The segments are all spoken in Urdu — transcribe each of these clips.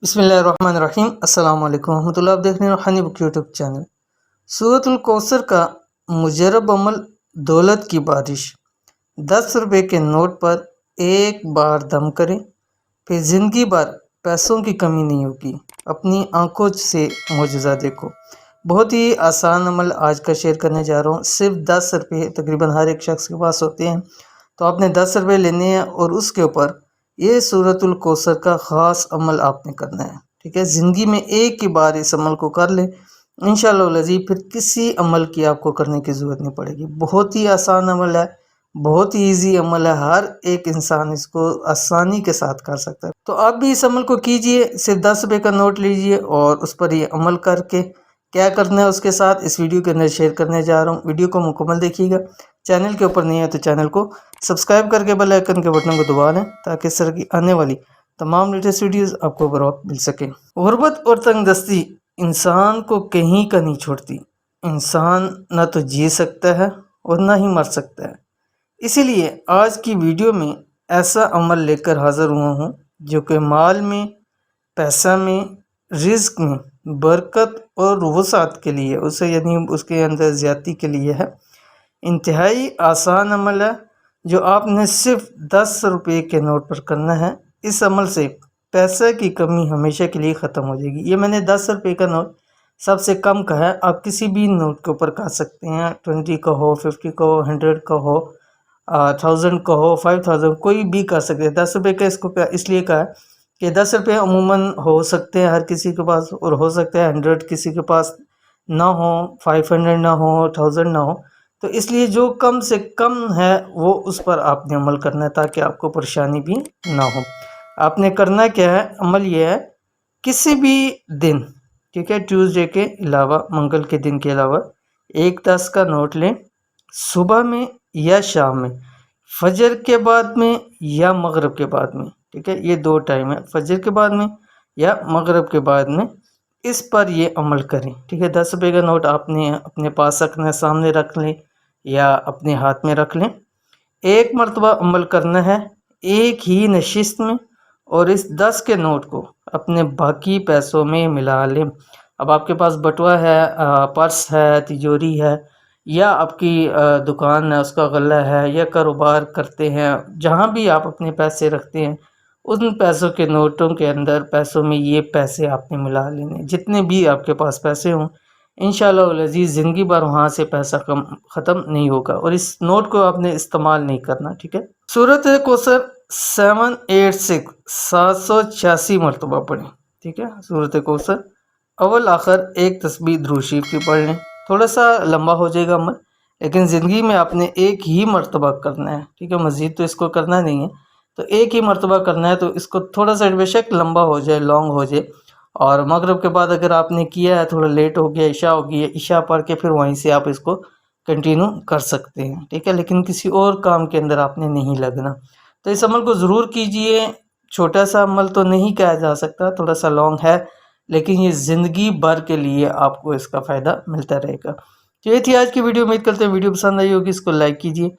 بسم اللہ الرحمن الرحیم۔ السلام علیکم ورحمۃ اللہ۔ آپ دیکھ رہے ہیں روحانی بک یوٹیوب چینل۔ سورۃ الکوثر کا مجرب عمل دولت کی بارش۔ 10 روپے کے نوٹ پر ایک بار دم کریں، پھر زندگی بھر پیسوں کی کمی نہیں ہوگی۔ اپنی آنکھوں سے معجزہ دیکھو۔ بہت ہی آسان عمل آج کا شیئر کرنے جا رہا ہوں۔ صرف 10 روپے تقریباً ہر ایک شخص کے پاس ہوتے ہیں، تو آپ نے 10 روپے لینے ہیں اور اس کے اوپر یہ سورۃ الکوثر کا خاص عمل آپ نے کرنا ہے۔ ٹھیک ہے، زندگی میں ایک ہی بار اس عمل کو کر لیں، انشاءاللہ العزیز پھر کسی عمل کی آپ کو کرنے کی ضرورت نہیں پڑے گی۔ بہت ہی آسان عمل ہے، بہت ہی ایزی عمل ہے، ہر ایک انسان اس کو آسانی کے ساتھ کر سکتا ہے۔ تو آپ بھی اس عمل کو کیجئے، صرف 10 روپے کا نوٹ لیجئے اور اس پر یہ عمل کر کے کیا کرنا ہے اس کے ساتھ اس ویڈیو کے اندر شیئر کرنے جا رہا ہوں۔ ویڈیو کو مکمل دیکھیے گا۔ چینل کے اوپر نہیں ہے تو چینل کو سبسکرائب کر کے بیل آئیکن کے بٹن کو دبا لیں تاکہ اس طرح کی آنے والی تمام لیٹسٹ ویڈیوز آپ کو بر وقت مل سکیں۔ غربت اور تنگ دستی انسان کو کہیں کا نہیں چھوڑتی۔ انسان نہ تو جی سکتا ہے اور نہ ہی مر سکتا ہے۔ اسی لیے آج کی ویڈیو میں ایسا عمل لے کر حاضر ہوا ہوں جو کہ مال میں، پیسہ میں، رزق میں برکت اور وسعت کے لیے، اسے یعنی اس کے اندر زیادتی کے لیے ہے۔ انتہائی آسان عمل ہے جو آپ نے صرف 10 روپے کے نوٹ پر کرنا ہے۔ اس عمل سے پیسے کی کمی ہمیشہ کے لیے ختم ہو جائے گی۔ یہ میں نے 10 روپے کا نوٹ سب سے کم کا ہے، آپ کسی بھی نوٹ کے اوپر کر سکتے ہیں، 20 کا ہو، 50 کا ہو، 100 کا ہو، 1000 کا ہو، 5000، کوئی بھی کر سکتے ہیں۔ 10 روپے کا اس لیے کہا ہے کہ 10 روپے عموماً ہو سکتے ہیں ہر کسی کے پاس، اور ہو سکتا ہے 100 کسی کے پاس نہ ہو، 500 نہ ہو، 1000 نہ ہو، تو اس لیے جو کم سے کم ہے وہ اس پر آپ نے عمل کرنا ہے تاکہ آپ کو پریشانی بھی نہ ہو۔ آپ نے کرنا کیا ہے، عمل یہ ہے، کسی بھی دن، ٹھیک ہے، ٹیوزڈے کے علاوہ، منگل کے دن کے علاوہ، ایک 10 کا نوٹ لیں، صبح میں یا شام میں، فجر کے بعد میں یا مغرب کے بعد میں، ٹھیک ہے، یہ دو ٹائم ہے، فجر کے بعد میں یا مغرب کے بعد میں، اس پر یہ عمل کریں۔ ٹھیک ہے، 10 روپے کا نوٹ آپ نے اپنے پاس رکھنا ہے، سامنے رکھ لیں یا اپنے ہاتھ میں رکھ لیں۔ ایک مرتبہ عمل کرنا ہے ایک ہی نشست میں، اور اس 10 کے نوٹ کو اپنے باقی پیسوں میں ملا لیں۔ اب آپ کے پاس بٹوا ہے، پرس ہے، تجوری ہے، یا آپ کی دکان ہے اس کا غلہ ہے، یا کاروبار کرتے ہیں، جہاں بھی آپ اپنے پیسے رکھتے ہیں ان پیسوں کے نوٹوں کے اندر، پیسوں میں یہ پیسے آپ نے ملا لینے، جتنے بھی آپ کے پاس پیسے ہوں، انشاءاللہ العزیز زندگی بھر وہاں سے پیسہ ختم نہیں ہوگا، اور اس نوٹ کو آپ نے استعمال نہیں کرنا۔ ٹھیک ہے، سورۃ کوثر 786 786 مرتبہ پڑھیں۔ ٹھیک ہے، سورۃ کوثر اول آخر ایک تسبیح درود شریف کی پڑھ لیں۔ تھوڑا سا لمبا ہو جائے گا عمل، لیکن زندگی میں آپ نے ایک ہی مرتبہ کرنا ہے۔ ٹھیک ہے، مزید تو اس کو کرنا نہیں ہے، تو ایک ہی مرتبہ کرنا ہے، تو اس کو تھوڑا سا بے شک لمبا ہو جائے، لانگ ہو جائے، اور مغرب کے بعد اگر آپ نے کیا ہے، تھوڑا لیٹ ہو گیا، عشاء ہو گئی ہے، عشاء پڑھ کے پھر وہیں سے آپ اس کو کنٹینیو کر سکتے ہیں۔ ٹھیک ہے، لیکن کسی اور کام کے اندر آپ نے نہیں لگنا۔ تو اس عمل کو ضرور کیجئے۔ چھوٹا سا عمل تو نہیں کہا جا سکتا، تھوڑا سا لانگ ہے، لیکن یہ زندگی بھر کے لیے آپ کو اس کا فائدہ ملتا رہے گا۔ تو یہ تھی آج کی ویڈیو، امید کرتے ہیں ویڈیو پسند آئی ہوگی، اس کو لائک کیجئے،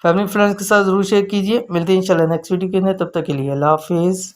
فیملی فرینڈز کے ساتھ ضرور شیئر کیجئے۔ ملتے ہیں انشاءاللہ نیکسٹ ویڈیو کے اندر، تب تک کے لیے اللہ حافظ۔